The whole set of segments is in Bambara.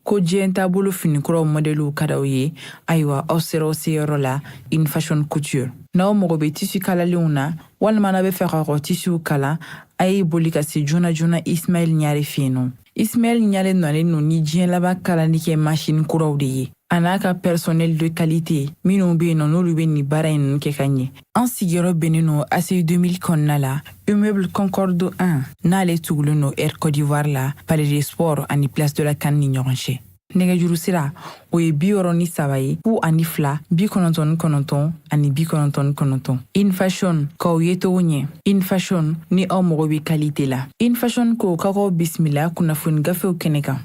ko diɲɛ taabolo finikuraw modèles ka d'aw ye ayiwa aw sera aw seyɔrɔ la In Fashion Couture. N'aw mago bɛ tissu kalalenw na walima n'a bɛ fɛ ka tissu kala a ye boli ka se joona joona Ismaël Ɲare fɛ yen nɔ. Ismaël Ɲare nɔlen no ni diɲɛ laban kalali kɛ machine kuraw de ye a n'a ka personnel de qualité minnu bɛ yen nɔ n'olu bɛ nin baara in kɛ ka ɲɛ. An sigiyɔrɔ bɛnnen no ACI 2000 kɔnɔna la Immeuble Concorde 1 n'ale tugulen no Air Côte d'Ivoire la Palais des Sports ani Place de la CAN ni ɲɔgɔn cɛ. Nɛgɛjuru sira o ye 63 ye 02 99 ani 99. In Fashion k'aw ye togo ɲɛ. In Fashion ni aw mago bɛ qualité la. In Fashion ko k'aw bisimila kunnafoni gafew kɛnɛ kan.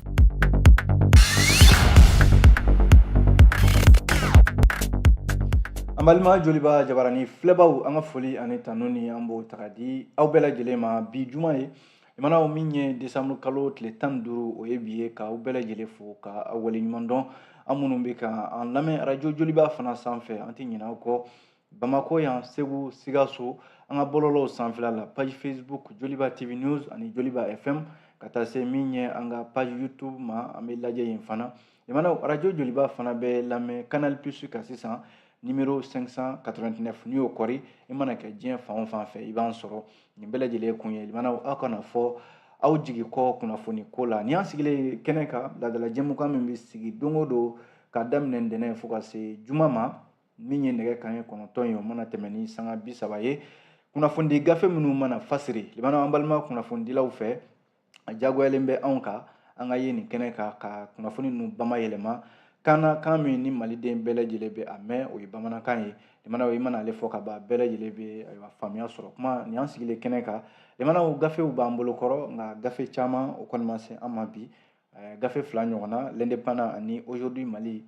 Balima joliba jabarani filɛbaw an ka foli ani tanu ni an b'o taga di aw bɛɛ lajɛlen ma bi juma ye imana min ye décembre kalo tile 15 o ye bi ye ka aw bɛɛ lajɛlen fo ka aw waleɲuman dɔn an minnu bɛ ka an lamɛn radio joliba fana sanfɛ an tɛ ɲinɛ aw kɔ Bamako yan Segu Sikaso an ka bɔlɔlɔw sanfɛla la page Facebook Joliba TV News ani Joliba FM ka taa se min ye an ka page YouTube ma an bɛ lajɛ yen fana imana radio joliba fana bɛ lamɛn Canal Plus ka sisan numéro 589 n'i y'o kɔri i mana kɛ diɲɛ fan o fan fɛ i b'an sɔrɔ nin bɛɛ lajɛlen kun ye limana aw kana fɔ aw jigi kɔ kunnafoni ko la ni an sigilen kɛnɛ kan ladala jɛmukan min bɛ sigi don o don ka daminɛ ntɛnɛn fo ka se juma ma min ye nɛgɛ kanɲɛ 9 ye o mana tɛmɛ ni sanga 30 ye kunnafoni gafe minnu mana fasiri limana an balima kunnafonidilaw fɛ a jagoyalen bɛ anw kan an ka ye nin kɛnɛ kan ka kunnafoni ninnu bamayɛlɛma kan min ni maliden bɛɛ lajɛlen bɛ a mɛn o ye bamanankan ye limanaw i mana ale fɔ ka ban bɛɛ lajɛlen bɛ faamuya sɔrɔ kuma ni an sigilen kɛnɛ kan limanaw gafew b'an bolo kɔrɔ nka gafe caman o kɔni ma se an ma bi gafe 2 ɲɔgɔnna l'indépendant ani aujourd'hui Mali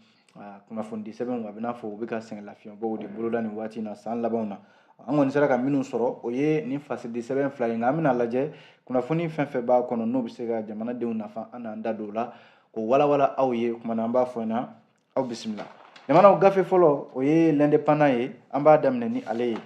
kunnafonidi sɛbɛnw a bɛ n'a fɔ u bɛ ka sɛgɛn lafiɲɛbɔw de boloda nin waati in na san labanw na an kɔni sera ka minnu sɔrɔ o ye nin fasidi sɛbɛn 2 ye nka an bɛna lajɛ kunnafoni fɛn fɛn b'a kɔnɔ n'o bɛ se ka jamanadenw nafa an n'an da don o la ko walawala aw ye kumana an b'a fɔ na aw bisimila limanaw gafe fɔlɔ o ye l'indépendant ye an b'a daminɛ ni ale ye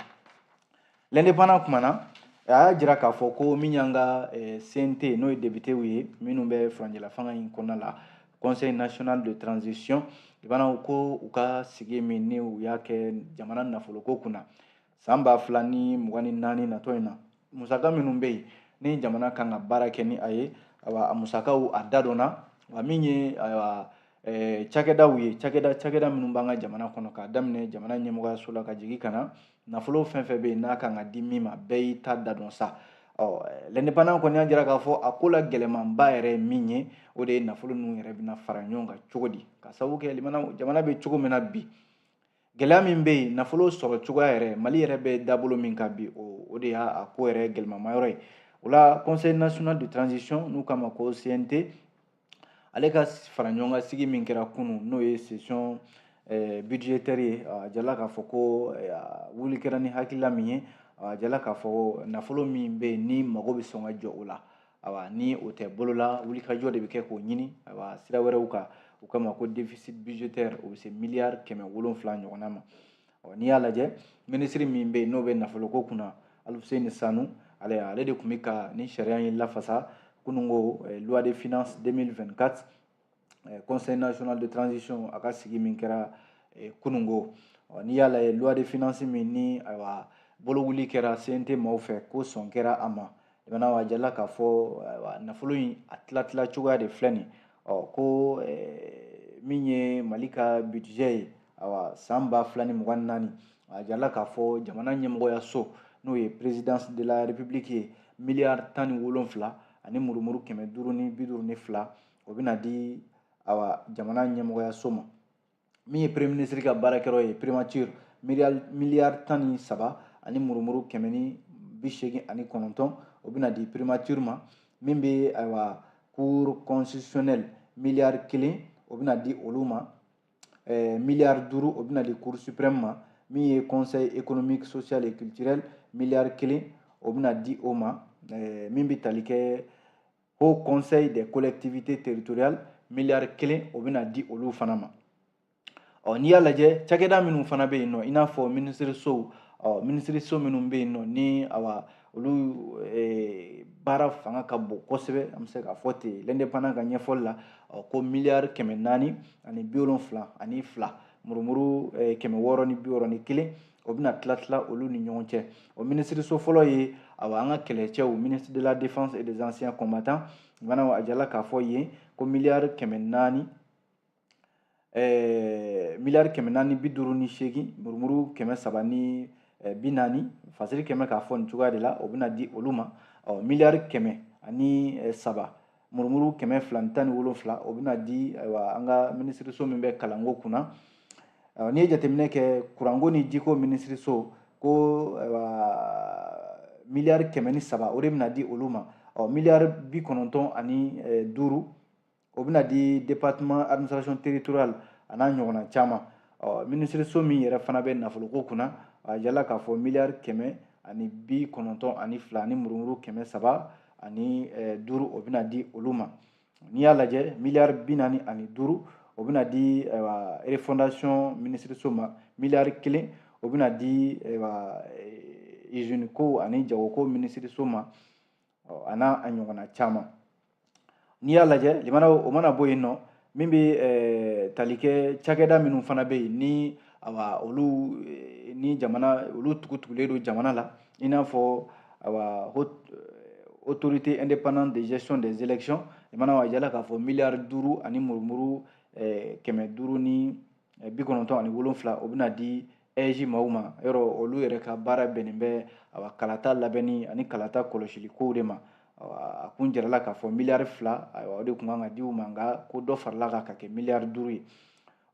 l'indépendant kumana a y'a jira k'a fɔ ko min y'an ka CNT n'o ye députéw ye minnu bɛ furanjɛla fanga in kɔnɔna la Conseil national de transition limanaw ko u ka sigi min ni u y'a kɛ jamana nafoloko kunna san 2024 natɔ in na musaka minnu bɛ yen ni jamana kan ka baara kɛ ni a ye a musakaw a da dɔnna wa min ye cakɛdaw ye cakɛda minnu b'an ka jamana kɔnɔ k'a daminɛ jamana ɲɛmɔgɔyaso la ka jigin ka na nafolo fɛn fɛn bɛ yen n'a kan ka di min ma bɛɛ y'i ta da dɔn sa l'indépendant kɔni y'a jira k'a fɔ a ko la gɛlɛmanba yɛrɛ ye min ye o de ye nafolo ninnu yɛrɛ bɛna fara ɲɔgɔn kan cogo di ka sababu kɛ jamana bɛ cogo min na bi gɛlɛya min bɛ yen nafolo sɔrɔ cogoya yɛrɛ Mali yɛrɛ bɛ dabolo min kan bi o de y'a ko yɛrɛ gɛlɛmanmayɔrɔ ye o la Conseil national de transition n'u k'a ma ko CNT ale ka fara ɲɔgɔn kan sigi min kɛra kunun n'o ye session budgétaire ye a jala k'a fɔ ko wuli kɛra ni hakilila min ye a jala k'a fɔ nafolo min bɛ yen ni mago bɛ sɔn ka jɔ o la ni o tɛ bolola wulikajɔ de bɛ kɛ k'o ɲini sira wɛrɛw kan u kama ko déficit budgétaire o bɛ se miliyari 700 ɲɔgɔnna ma n'i y'a lajɛ minisiri min bɛ yen n'o bɛ nafoloko kunna Alfuseni Sanu ale de tun bɛ ka ni sariya in lafasa kunungo loi de finances 2024 Conseil national de transition a ka sigi min kɛra kunungo n'i y'a lajɛ loi de finances min ni bolowuli kɛra CNT maaw fɛ ko sɔn kɛra a ma limanaw a jala k'a fɔ nafolo in a tila cogoya de filɛ nin ko min ye Mali ka budget ye san 2024 a jala k'a fɔ jamana ɲɛmɔgɔyaso n'o ye présidence de la république ye miliyari 17 ani murumuru 552 o bɛna di jamana ɲɛmɔgɔyaso ma min ye premier ministre ka baarakɛyɔrɔ ye primature miliyari 13 ani murumuru 189 o bɛna di primature ma min bɛ cour constitutionnelle miliyari 1 o bɛna di olu ma miliyari 5 o bɛna di cour suprême ma min ye conseil économique social et culturel miliyari 1 o bɛna di o ma min bɛ tali kɛ haut conseil des collectivités territoriales miliyari 1 o bɛna di olu fana ma n'i y'a lajɛ cakɛda minnu fana bɛ yen nɔ i n'a fɔ minisiriso minnu bɛ yen nɔ ni olu baara fanga ka bon kosɛbɛ an bɛ se k'a fɔ ten l'indépendant ka ɲɛfɔli la ko miliyari 472 murumuru 661 o bɛna tila olu ni ɲɔgɔn cɛ o minisiriso fɔlɔ ye an ka kɛlɛcɛw ministre de la défense et des anciens combattants a jala k'a fɔ yen ko miliyari 400 miliyari 458 murumuru 340 fasiri kɛmɛ k'a fɔ nin cogoya de la o bɛna di olu ma miliyari 103 murumuru 217 o bɛna di an ka minisiriso min bɛ kalanko kunna n'i ye jateminɛ kɛ kuranko ni jiko minisiriso ko miliyari 103 o de bɛna di olu ma miliyari 95 o bɛna di département administration territoriale a n'a ɲɔgɔnna caman minisiriso min yɛrɛ fana bɛ nafoloko kunna a yala k'a fɔ miliyari 192 ani murumuru 305 o bɛna di olu ma n'i y'a lajɛ miliyari 45 o bɛna di refondation minisiriso ma miliyari 1 o bɛna di usine ko ani jagoko minisiriso ma a n'a ɲɔgɔnna caman n'i y'a lajɛ o mana bɔ yen nɔ min bɛ tali kɛ cakɛda minnu fana bɛ yen ni olu tugutugulen don jamana la i n'a fɔ autorité indépendante de gestion des élections a jala k'a fɔ miliyari 5 ani murumuru 597 o bɛna di EJ maaw ma yɔrɔ olu yɛrɛ ka baara bɛnnen bɛ kalata labɛnni ani kalata kɔlɔsili kow de ma a kun jarala k'a fɔ miliyari 2 o de kun kan ka di u ma nka ko dɔ farala kan ka kɛ miliyari 5 ye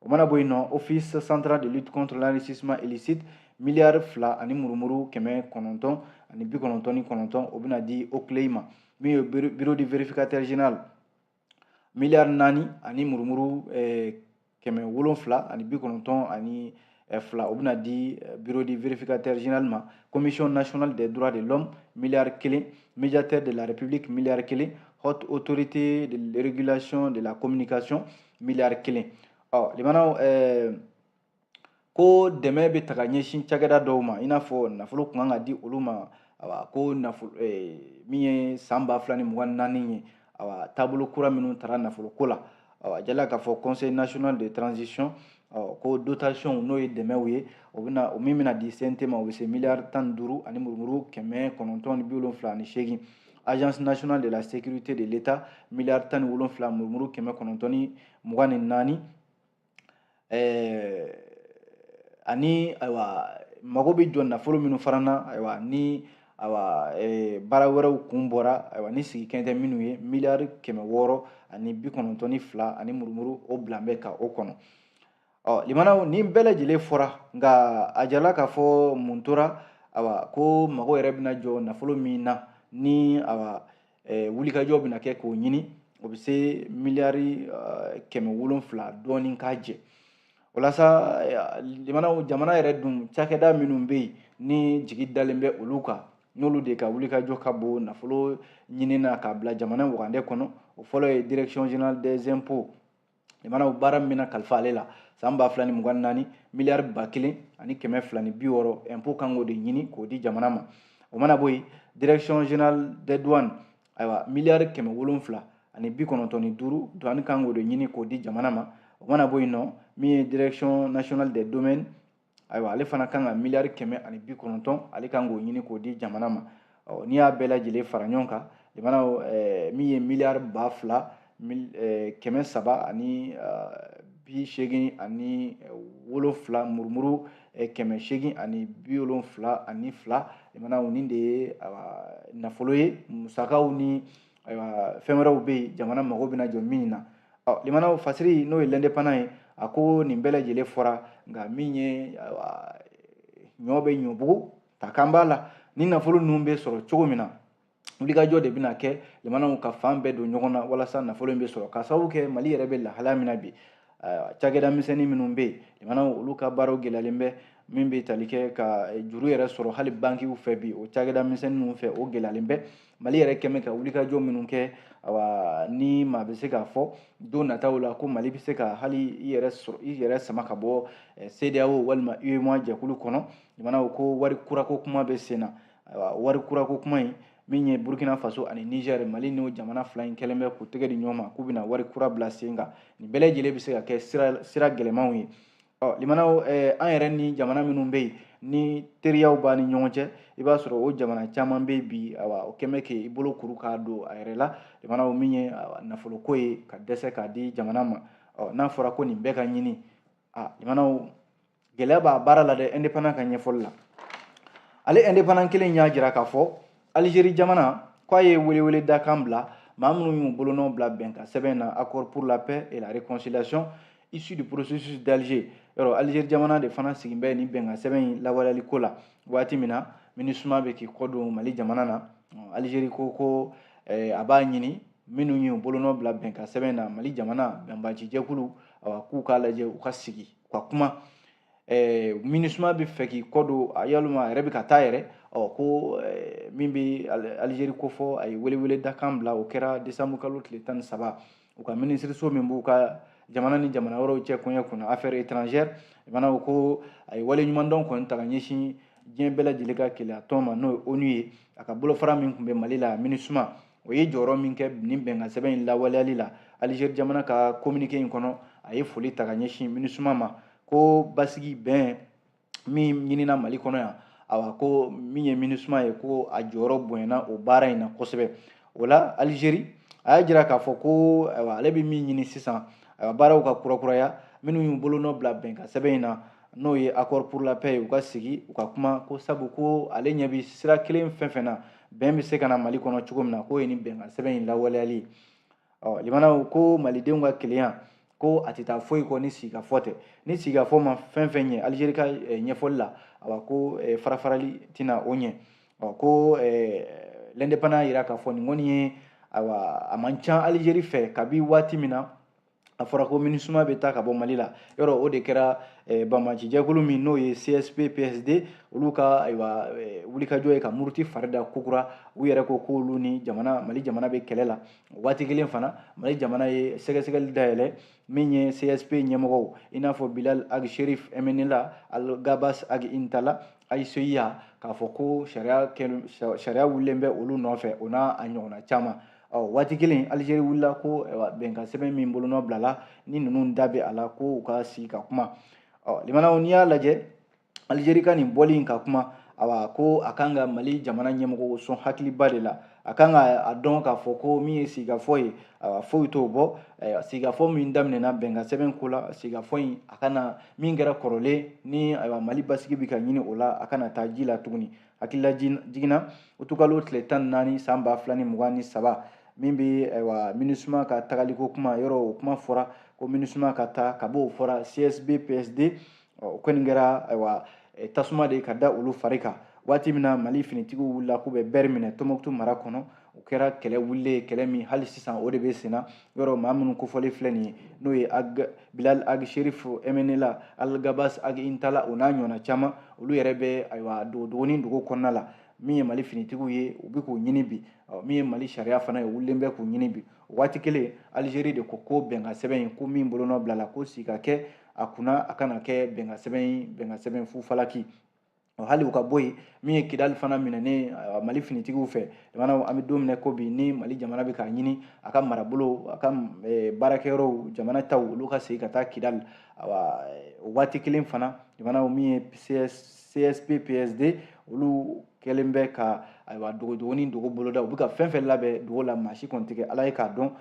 o mana bɔ yen nɔ office central de lutte contre l'enrichissement illicite miliyari 2 ani murumuru 999 o bɛna di OCLEI ma min ye bureau du vérificateur général miliyari 4 ani murumuru 792 o bɛna di bureau du vérificateur général ma commission nationale des droits de l'homme miliyari 1 médiateur de la république miliyari 1 haute autorité de régulation de la communication miliyari 1 limanaw ko dɛmɛ bɛ ta ka ɲɛsin cakɛda dɔw ma i n'a fɔ nafolo kun kan ka di olu ma ko nafolo min ye san 2024 ye taabolo kura minnu tara nafolo ko la jala k'a fɔ conseil national de transition ko dotation n'o ye dɛmɛw ye o min bɛna di CNT ma o bɛ se miliyari 15 ani murumuru 978 agence nationale de la sécurité de l'état miliyari 17 murumuru 924 ani mago bɛ jɔ nafolo minnu fana na ni baara wɛrɛw kun bɔra ni sigi kɛn tɛ minnu ye miliyari 600 ani 92 ani murumuru o bilan bɛ ka o kɔnɔ limanaw ni bɛɛ lajɛlen fɔra nka a jala k'a fɔ mun tora ko mago yɛrɛ bɛna jɔ nafolo min na ni wulikajɔ bɛna kɛ k'o ɲini o bɛ se miliyari 700 dɔɔnin k'a jɛ walasa limanaw jamana yɛrɛ dun cakɛda minnu bɛ yen ni jigi dalen bɛ olu kan n'olu de ka wulikajɔ ka bon nafolo ɲinina k'a bila jamana wagande kɔnɔ o fɔlɔ ye direction générale des impôts limanaw baara min bɛna kalifa ale la san 2024 miliyari 1 ani 260 impôt kan k'o de ɲini k'o di jamana ma o mana bɔ yen direction générale des douanes miliyari 700 ani 95 douane kan k'o de ɲini k'o di jamana ma o mana bɔ yen nɔ min ye direction nationale des domaines ale fana kan ka miliyari 190 ale kan k'o ɲini k'o di jamana ma n'i y'a bɛɛ lajɛlen fara ɲɔgɔn kan limanaw min ye miliyari 2,000 300 ani 87 murumuru 872 limanaw nin de ye nafolo ye musakaw ni fɛn wɛrɛw bɛ yen jamana mago bɛna jɔ min na limanaw fasiri n'o ye l'indépendant ye a ko nin bɛɛ lajɛlen fɔra nka min ye ɲɔ bɛ ɲɔbugu ta kan b'a la ni nafolo ninnu bɛ sɔrɔ cogo min na wulikajɔ de bɛna kɛ limanaw ka fan bɛɛ don ɲɔgɔn na walasa nafolo in bɛ sɔrɔ ka sababu kɛ mali yɛrɛ bɛ lahalaya min na bi cakɛda misɛnnin minnu bɛ yen limanaw olu ka baaraw gɛlɛyalen bɛ min bɛ tali kɛ ka juru yɛrɛ sɔrɔ hali bankiw fɛ bi o cakɛda misɛnnin ninnu fɛ o gɛlɛyalen bɛ mali yɛrɛ kɛmɛ ka wulikajɔ minnu kɛ ni maa bɛ se k'a fɔ don nataw la ko mali bɛ se ka hali i yɛrɛ sama ka bɔ CEDEAO walima UEMOA jɛkulu kɔnɔ limanaw ko wari kurako kuma bɛ sen na wari kurako kuma in min ye Burkina Faso ani Niger Mali n'o jamana fila in kɛlen bɛ k'u tɛgɛ di ɲɔgɔn ma k'u bɛna wari kura bila sen kan nin bɛɛ lajɛlen bɛ se ka kɛ sira gɛlɛmanw ye limanaw an yɛrɛ ni jamana minnu bɛ yen ni teriyaw b'a ni ɲɔgɔn cɛ i b'a sɔrɔ o jamana caman bɛ bi o kɛn bɛ k'i bolo kuru k'a don a yɛrɛ la limanaw min ye nafoloko ye ka dɛsɛ k'a di jamana ma n'a fɔra ko nin bɛɛ ka ɲini limanaw gɛlɛya b'a baara la dɛ indépendant ka ɲɛfɔli la ale indépendant kelen y'a jira k'a fɔ Algérie jamana k'a ye welewele da kan bila maa minnu y'u bolonɔ bila bɛnkan sɛbɛn na accord pour la paix et la réconciliation issu du processus d'Alger yɔrɔ Algérie jamana de fana sigin bɛ nin bɛnkan sɛbɛn in lawaleyali ko la waati min na MINUSMA bɛ k'i kɔdon Mali jamana na Algérie ko a b'a ɲini minnu y'u bolonɔ bila bɛnkan sɛbɛn na Mali jamana bɛnbaaci jɛkulu k'u k'a lajɛ u ka sigi u ka kuma MINUSMA bɛ fɛ k'i kɔdon yalima a yɛrɛ bɛ ka taa yɛrɛ ko min bɛ Algérie ko fɔ a ye welewele da kan bila o kɛra décembre kalo tile 13 u ka minisiriso min b'u ka jamana ni jamana wɛrɛw cɛ kɔɲɛ kunna affaires étrangères jamanaw ko a ye wale ɲumandɔn kɔni ta ka ɲɛsin diɲɛ bɛɛ lajɛlen ka keleya tɔn ma n'o ye ONU ye a ka bolofara min tun bɛ Mali la MINUSMA o ye jɔyɔrɔ min kɛ nin bɛnkan sɛbɛn in lawaleyali la Algérie jamana ka communiqué in kɔnɔ a ye foli ta ka ɲɛsin MINUSMA ma ko basigi bɛn min ɲinina Mali kɔnɔ yan ko min ye MINUSMA ye ko a jɔyɔrɔ bonyana o baara in na kosɛbɛ o la Algérie a y'a jira k'a fɔ ko ale bɛ min ɲini sisan baaraw ka kurakuraya minnu y'u bolonɔ bila bɛnkan sɛbɛn in na n'o ye accord pour la paix u ka sigi u ka kuma ko sabu ko ale ɲɛ bɛ sira kelen fɛn fɛn na bɛn bɛ se ka na Mali kɔnɔ cogo min na k'o ye nin bɛnkan sɛbɛn in lawaleyali limanaw ko malidenw ka kelenya ko a tɛ taa foyi kɔ ni sigikafɔ tɛ ni sigikafɔ ma fɛn fɛn ɲɛ Algérie ka ɲɛfɔli la ko farafarali tɛna o ɲɛ ko l'indépendant yira k'a fɔ nin kɔni ye a man ca Algérie fɛ kabi waati min na a fɔra ko MINUSMA bɛ taa ka bɔ Mali la yɔrɔ o de kɛra banbaaci jɛkulu min n'o ye CSP PSD olu ka wulikajɔ ye ka muruti fari da kokura u yɛrɛ ko k'olu ni Mali jamana bɛ kɛlɛ la waati kelen fana Mali jamana ye sɛgɛsɛgɛli dayɛlɛ min ye CSP ɲɛmɔgɔw i n'a fɔ Bilal Ag Cherif Emenela Al Gabas Ag Intala AICIA k'a fɔ ko sariya wulilen bɛ olu nɔfɛ o n'a a ɲɔgɔnna caman waati kelen Algérie wulila ko bɛnkan sɛbɛn min bolonɔ bilala ni ninnu da bɛ a la ko u ka sigi ka kuma limanaw n'i y'a lajɛ Algérie ka nin bɔli in ka kuma ko a kan ka Mali jamana ɲɛmɔgɔw sɔn hakiliba de la a kan ka dɔn k'a fɔ ko min ye sigikafɔ ye foyi t'o bɔ sigikafɔ min daminɛna bɛnkan sɛbɛn ko la sigikafɔ in a kana min kɛra kɔrɔlen ni Mali basigi bɛ ka ɲini o la a kana taa ji la tuguni hakilila jiginna utukalo tile 14 san 2023 min bɛ MINUSMA ka tagaliko kuma yɔrɔ o kuma fɔra ko MINUSMA ka taa ka bɔ o fɔra CSB PSD o kɔni kɛra tasuma de ka da olu fari kan waati min na Mali finitigiw wulila k'u bɛ bɛri minɛ Tɔnbukutu mara kɔnɔ o kɛra kɛlɛ wulilen kɛlɛ min hali sisan o de bɛ sen na yɔrɔ maa minnu kofɔli filɛ nin ye n'o ye Bilal Ag Cherif Emenela Al Gabas Ag Intala o n'a ɲɔgɔnna caman olu yɛrɛ bɛ dogoni dugu kɔnɔna la min ye Mali finitigiw ye u bɛ k'u ɲini bi min ye Mali sariya fana ye u wulilen bɛ k'u ɲini bi waati kelen Algérie de ko bɛnkan sɛbɛn in ko min bolonɔ bilala ko sigi ka kɛ a kunna a kana kɛ bɛnkan sɛbɛn fufalaki hali u ka bɔ yen min ye Kidali fana minɛnen Mali finitigiw fɛ jamana an bɛ don min ko bi ni Mali jamana bɛ k'a ɲini a ka marabolo a ka baarakɛyɔrɔw jamana taw olu ka segin ka taa Kidali waati kelen fana jamana min ye CSP PSD olu kɛlen bɛ ka dogoni dogo boloda u bɛ ka fɛn fɛn labɛn dogo la maa si kɔni tɛ Ala ye k'a dɔn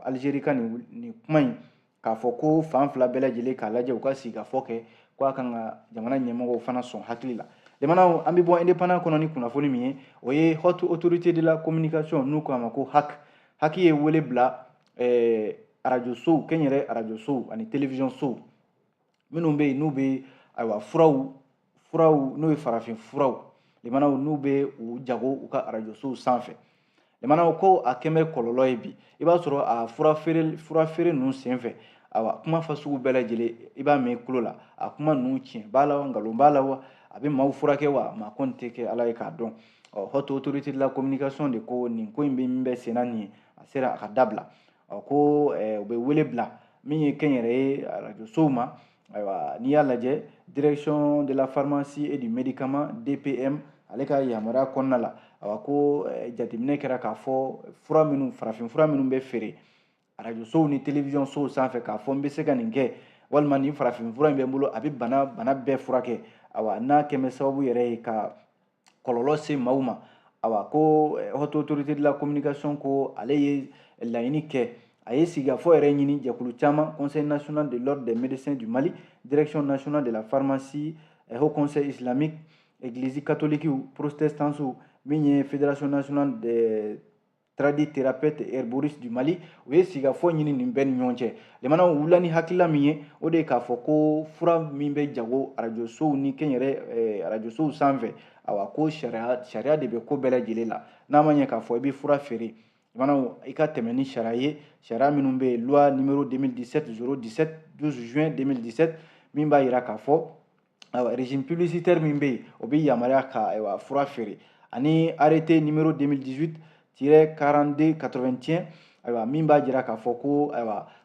Algérie ka nin kuma in k'a fɔ ko fan fila bɛɛ lajɛlen k'a lajɛ u ka sigikafɔ kɛ ko a kan ka jamana ɲɛmɔgɔw fana sɔn hakili la jamanaw an bɛ bɔ indépendant kɔnɔ ni kunnafoni min ye o ye haute autorité de la communication n'u k'a ma ko HAC ye wele bila radio sow kɛnyɛrɛ radio sow ani télévision sow minnu bɛ yen n'u bɛ furaw n'o ye farafin furaw jamanaw n'u bɛ u jago u ka radio sow sanfɛ jamanaw ko a kɛn bɛ kɔlɔlɔ ye bi i b'a sɔrɔ a fura feere ninnu senfɛ kuma fasugu bɛɛ lajɛlen i b'a mɛn i tulo la a kuma ninnu tiɲɛ b'a la wa nkalon b'a la wa a bɛ maaw furakɛ wa maa kɔni tɛ kɛ Ala ye k'a dɔn haute autorité de la communication de ko nin ko in bɛ min bɛ senna nin ye a sera a ka dabila ko u bɛ wele bila min ye kɛnyɛrɛ ye radio sow ma ayiwa n'i y'a lajɛ direction de la pharmacie et du médicament DPM ale ka yamaruya kɔnɔna la awa ko jateminɛ kɛra k'a fɔ farafin fura minnu bɛ feere radio sow ni télévision sow sanfɛ k'a fɔ n bɛ se ka nin kɛ walima nin farafin fura in bɛ n bolo a bɛ bana bɛɛ furakɛ awa n'a kɛmɛ sababu yɛrɛ ye ka kɔlɔlɔ se maaw ma awa ko haute autorité de la communication ko ale ye laɲini kɛ a ye sigikafɔ yɛrɛ ɲini jɛkulu caman conseil national de l'ordre des médecins du Mali direction nationale de la pharmacie haut conseil islamique église catholique protestants min ye fédération nationale des tradithérapeutes et herboristes du Mali u ye sigikafɔ ɲini nin bɛɛ ni ɲɔgɔn cɛ lemana wula ni hakilila min ye o de ye k'a fɔ ko fura min bɛ jago radio sow ni kɛnyɛrɛ radio sow sanfɛ awa ko sariya de bɛ ko bɛɛ lajɛlen la n'a ma ɲɛ k'a fɔ i bɛ fura feere lemana i ka tɛmɛ ni sariya ye sariya minnu bɛ yen loi numéro 2017 017 12 juin 2017 min b'a jira k'a fɔ régime publicitaire min bɛ yen o bɛ yamaruya ka fura feere ani arrêté numéro 2018-4281 min b'a jira k'a fɔ ko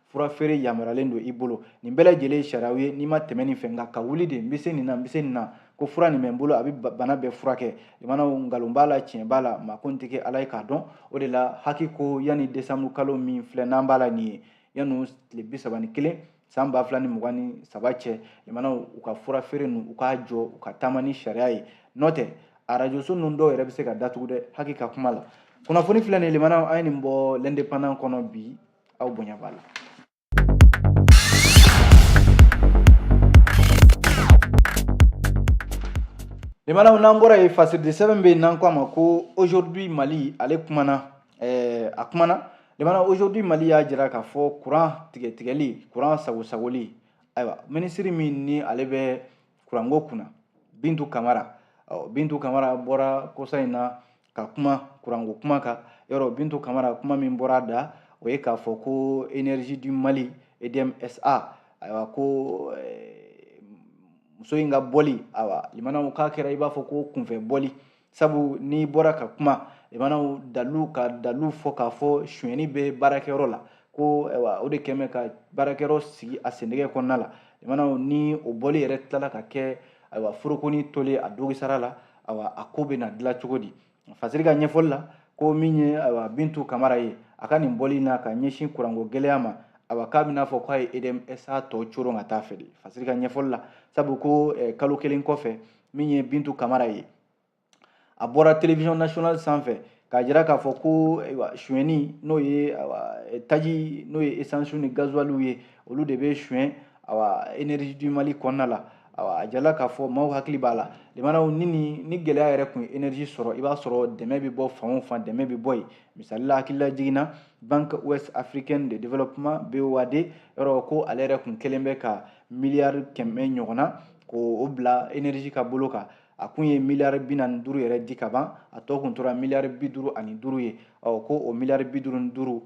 fura feere yamaruyalen don i bolo nin bɛɛ lajɛlen ye sariyaw ye n'i ma tɛmɛ nin fɛ nka ka wuli de n bɛ se nin na ko fura nin bɛ n bolo a bɛ bana bɛɛ furakɛ limanaw nkalon b'a la tiɲɛ b'a la maa ko n tɛ kɛ ala ye k'a dɔn o de la haki ko yanni décembre kalo min filɛ n'an b'a la nin ye yanni tile 31 san 2023 cɛ limanaw u ka fura feere ninnu u k'a jɔ u ka taama ni sariya ye n'o tɛ radio so ninnu dɔw yɛrɛ bɛ se ka datugu dɛ haki ka kuma la kunnafoni filɛ nin limanaw an ye nin bɔ l'indépendant kɔnɔ bi aw bonya b'a la. limanaw n'an bɔra yen fasiridi sɛbɛn bɛ yen n'an ko a ma ko aujourd'hui Mali ale kumana a kumana limanaw aujourd'hui Mali y'a jira k'a fɔ courant tigɛli courant sagosagoli ayiwa minisiri min ni ale bɛ kuranko kunna Bintu Kamara Bintu Kamara bɔra kosa in na ka kuma kuranko kuma kan yɔrɔ Bintu Kamara kuma min bɔra da o ye k'a fɔ ko énergie du Mali EDMSA ayiwa ko muso in ka bɔli limanaw k'a kɛra i b'a fɔ ko kunfɛ bɔli sabu n'i bɔra ka kuma limanaw dalu fɔ k'a fɔ sonyɛni bɛ baarakɛyɔrɔ la ko o de kɛmɛ ka baarakɛyɔrɔ sigi a sendɛgɛ kɔnɔna la limanaw ni o bɔli yɛrɛ tilala ka kɛ forokoni tolen a dogisara la a ko bɛ na dilan cogo di fasiri ka ɲɛfɔli la ko min ye Bintu Kamara ye a ka nin bɔli na ka ɲɛsin kuranko gɛlɛya ma k'a bɛ n'a fɔ k'a ye EDMSA tɔ coron ka taa fɛ de fasiri ka ɲɛfɔli la sabu ko kalo kelen kɔfɛ min ye Bintu Kamara ye a bɔra télévision nationale sanfɛ k'a jira k'a fɔ ko sonyɛni n'o ye taji n'o ye essence ni gasoil ye olu de bɛ sonyɛ énergie du Mali kɔnɔna la a jala k'a fɔ maaw hakili b'a la limanaw ni gɛlɛya yɛrɛ kun ye énergie sɔrɔ i b'a sɔrɔ dɛmɛ bɛ bɔ fan o fan dɛmɛ bɛ bɔ yen misali la hakilila jiginna Banque Ouest Africaine de Développement BOAD yɔrɔ ko ale yɛrɛ kun kelen bɛ ka miliyari 100 ɲɔgɔnna k'o bila énergie ka bolo kan a kun ye miliyari 45 yɛrɛ di ka ban a tɔ kun tora miliyari 55 ye ko o miliyari 55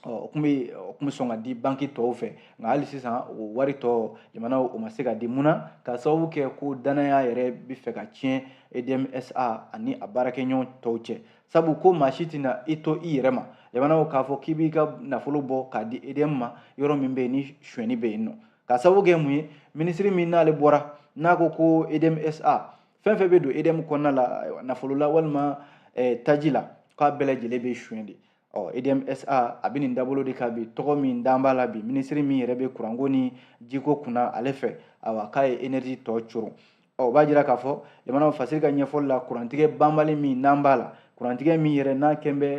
o kun bɛ sɔn ka di banki tɔw fɛ nka hali sisan o wari tɔ jamanaw o ma se ka di munna ka sababu kɛ ko danaya yɛrɛ bɛ fɛ ka tiɲɛ EDMSA ani a baarakɛɲɔgɔn tɔw cɛ sabu ko maa si tɛna i to i yɛrɛ ma jamanaw k'a fɔ k'i b'i ka nafolo bɔ k'a di EDM ma yɔrɔ min bɛ yen ni sonyɛni bɛ yen nɔ ka sababu kɛ mun ye minisiri min n'ale bɔra n'a ko EDMSA fɛn fɛn bɛ don EDM kɔnɔna la nafolo la walima taji la k'a bɛɛ lajɛlen bɛ sonyɛ de EDMSA a bɛ nin dabolo de ka bi tɔgɔ min d'an b'a la bi minisiri min yɛrɛ bɛ kuranko ni jiko kunna ale fɛ k'a ye énergie tɔ coron o b'a jira k'a fɔ jamanaw fasiri ka ɲɛfɔli la kurantigɛ banbali min n'an b'a la kurantigɛ min yɛrɛ n'a kɛn bɛ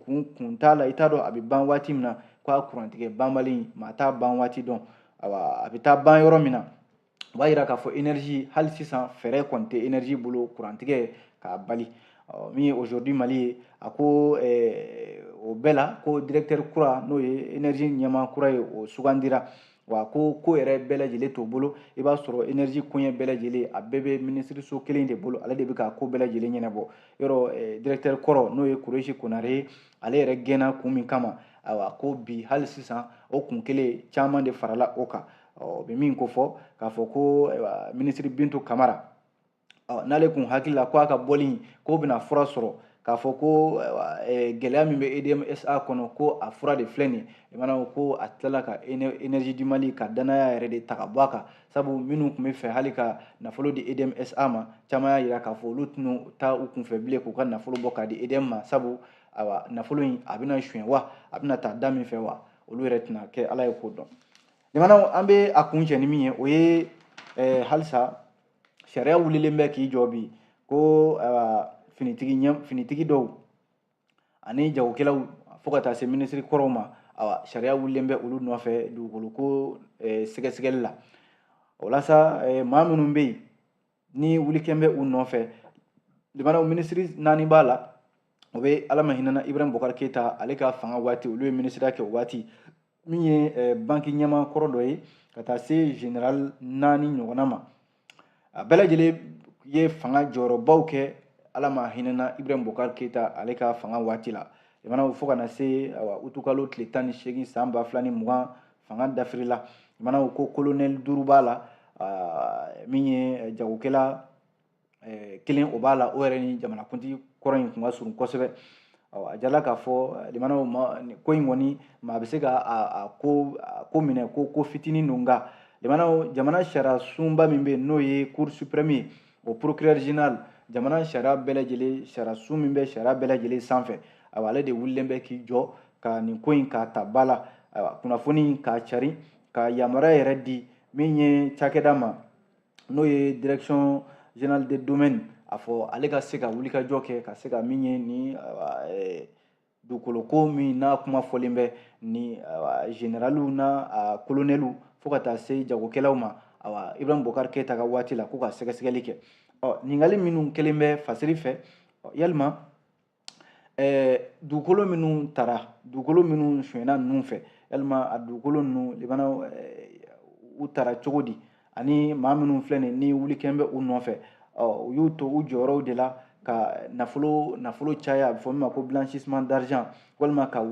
kun t'a la i t'a dɔn a bɛ ban waati min na k'a kurantigɛ banbali maa t'a ban waati dɔn a bɛ taa ban yɔrɔ min na o b'a jira k'a fɔ énergie hali sisan fɛɛrɛ kɔni tɛ énergie bolo kurantigɛ k'a bali min ye aujourd'hui Mali ye a ko o bɛɛ la ko directeur kura n'o ye énergie ɲɛmaa kura ye o sugandira wa ko yɛrɛ bɛɛ lajɛlen t'o bolo i b'a sɔrɔ énergie koɲɛ bɛɛ lajɛlen a bɛɛ bɛ minisiriso kelen de bolo ale de bɛ ka ko bɛɛ lajɛlen ɲɛnabɔ yɔrɔ directeur kɔrɔ n'o ye Kureshi Konare ye ale yɛrɛ gɛnna kun min kama ko bi hali sisan o kun kelen caman de farala o kan o bɛ min ko fɔ k'a fɔ ko minisiri Bintu Kamara n'ale kun hakili la ko a ka bɔli k'o bɛna fura sɔrɔ k'a fɔ ko gɛlɛya min bɛ EDMSA kɔnɔ ko a fura de filɛ nin ye mana ko a tilala ka énergie du Mali ka danaya yɛrɛ de ta ka bɔ a kan sabu minnu tun bɛ fɛ hali ka nafolo di EDMSA ma caman y'a jira k'a fɔ olu tɛna taa u kunfɛ bilen k'u ka nafolo bɔ k'a di EDM ma sabu nafolo in a bɛna suɲɛ wa a bɛna taa da min fɛ wa olu yɛrɛ tɛna kɛ ala ye k'o dɔn jamanaw an bɛ a kun cɛ ni min ye o ye halisa sariya wulilen bɛ k'i jɔ bi ko finitigi dɔw ani jagokɛlaw fo ka taa se minisiri kɔrɔw ma sariya wulilen bɛ olu nɔfɛ dugukolo ko sɛgɛsɛgɛli la o la sa maa minnu bɛ yen ni wulikɛn bɛ u nɔfɛ jamanaw minisiri 4 b'a la o bɛ ala ma hinɛna Ibrahim Boubacar Keita ale ka fanga waati olu ye minisiriya kɛ o waati min ye banki ɲɛmaa kɔrɔ dɔ ye ka taa se général 4 ɲɔgɔnna ma a bɛɛ lajɛlen ye fanga jɔyɔrɔbaw kɛ ala ma hinɛna Ibrahim Boubacar Keita ale ka fanga waati la jamanaw fo kana se utukalo tile 18 san 2020 fanga dafirila jamanaw ko colonel 5 b'a la min ye jagokɛla kelen o b'a la o yɛrɛ ni jamanakuntigi kɔrɔ in kun ka surun kosɛbɛ a jala k'a fɔ limanaw ko in kɔni maa bɛ se ka ko minɛ ko fitinin don nka jamana sariya sunba min bɛ yen n'o ye cour suprême ye o procureur général jamana sariya bɛɛ lajɛlen sariya sun min bɛ sariya bɛɛ lajɛlen sanfɛ ale de wulilen bɛ k'i jɔ ka nin ko in k'a ta ba la kunnafoni k'a cari ka yamaruya yɛrɛ di min ye cakɛda ma n'o ye direction générale des domaines a fɔ ale ka se ka wulikajɔ kɛ ka se ka min ye ni dugukolo ko min n'a kuma fɔlen bɛ ni généraliw n'a colonelw fo ka taa se jagokɛlaw ma Ibrahim Boubacar Keita ka waati la ko ka sɛgɛsɛgɛli kɛ ɲininkali minnu kɛlen bɛ fasiri fɛ yalima dugukolo minnu suɲɛna ninnu fɛ yalima a dugukolo ninnu limanaw u tara cogo di ani maa minnu filɛ nin ni wulikɛn bɛ u nɔfɛ u y'u to u jɔyɔrɔw de la ka nafolo caya a bɛ fɔ min ma ko blanchissement d'argent walima ka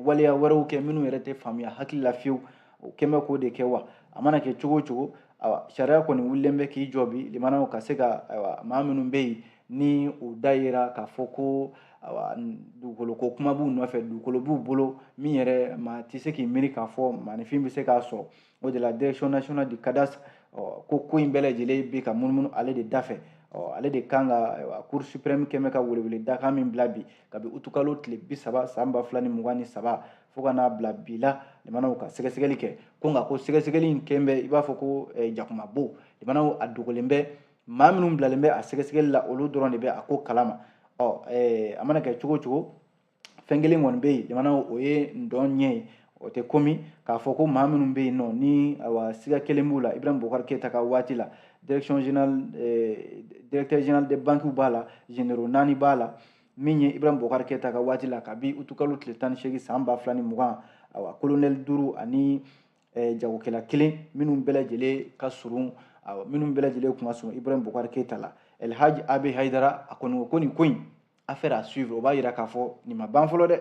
waleya wɛrɛw kɛ minnu yɛrɛ tɛ faamuya hakili la fiyewu o kɛn bɛ k'o de kɛ wa a mana kɛ cogo o cogo sariya kɔni wulilen bɛ k'i jɔ bi limanaw ka se ka maa minnu bɛ yen ni u da yera k'a fɔ ko dugukolo ko kuma b'u nɔfɛ dugukolo b'u bolo min yɛrɛ maa tɛ se k'i miiri k'a fɔ maanifin bɛ se k'a sɔrɔ o de la direction nationale du cadastre ko in bɛɛ lajɛlen bɛ ka munumunu ale de da fɛ ale de kan ka cour suprême kɛn bɛ ka welewele dakan min bila bi kabi utukalo tile 30 san 2023 fo ka n'a bila bi la limanaw ka sɛgɛsɛgɛli kɛ ko nka ko sɛgɛsɛgɛli in kɛn bɛ i b'a fɔ ko jakumabo limanaw a dogolen bɛ maa minnu bilalen bɛ a sɛgɛsɛgɛli la olu dɔrɔn de bɛ a ko kalama a mana kɛ cogo o cogo fɛn kelen kɔni bɛ yen limanaw o ye ndɔn ɲɛ ye o tɛ komi k'a fɔ ko maa minnu bɛ yen nɔ ni siga kelen b'u la Ibrahim Boubacar Keita ka waati la directeur général des banques b'a la généraux 4 b'a la min ye Ibrahim Boubacar Keita ka waati la kabi utukalo tile 18 san 2020 colonel 5 ani jagokɛla kelen minnu bɛɛ lajɛlen ka surun minnu bɛɛ lajɛlen kun ka surun Ibrahim Boubacar Keita la El Hadj Abe Haidara a kɔni ko nin ko in affaire à suivre o b'a jira k'a fɔ nin ma ban fɔlɔ dɛ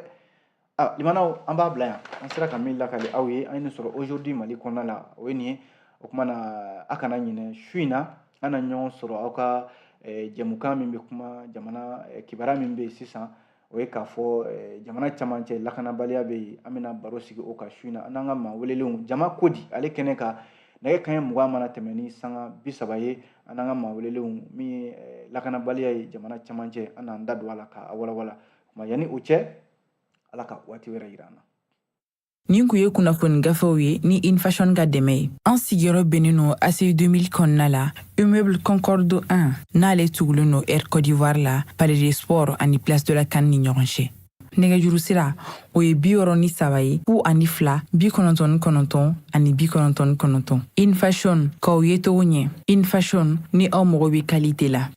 limanaw an b'a bila yan an sera ka min lakali aw ye an ye nin sɔrɔ aujourd'hui Mali kɔnɔna la o ye nin ye o kuma na a kana ɲinɛ su in na an na ɲɔgɔn sɔrɔ aw ka jɛmukan min bɛ kuma jamana kibaruya min bɛ yen sisan o ye k'a fɔ jamana camancɛ lakanabaliya bɛ yen an bɛna baro sigi o kan su in na an n'an ka maa welelenw jama kodi ale kɛnɛ kan nɛgɛ kanɲɛ 20 mana tɛmɛ ni sanga 30 ye an n'an ka maa welelenw min ye lakanabaliya ye jamana camancɛ an n'an da don a la k'a walawala yanni o cɛ ala ka waati wɛrɛ yira an na. Nin kun ye kunnafoni gafew ye ni Infashion ka dɛmɛ ye. An sigiyɔrɔ bɛnnen no ACI 2000 kɔnɔna la immeuble Concorde 1 n'ale tugulen no Air Côte d'Ivoire la Palais des Sports ani Place de la CAN ni ɲɔgɔn cɛ. Nɛgɛjuru sira o ye 63 ye 02 99 ani 99. Infashion k'aw ye togo ɲɛ. Infashion ni aw mago bɛ qualité la.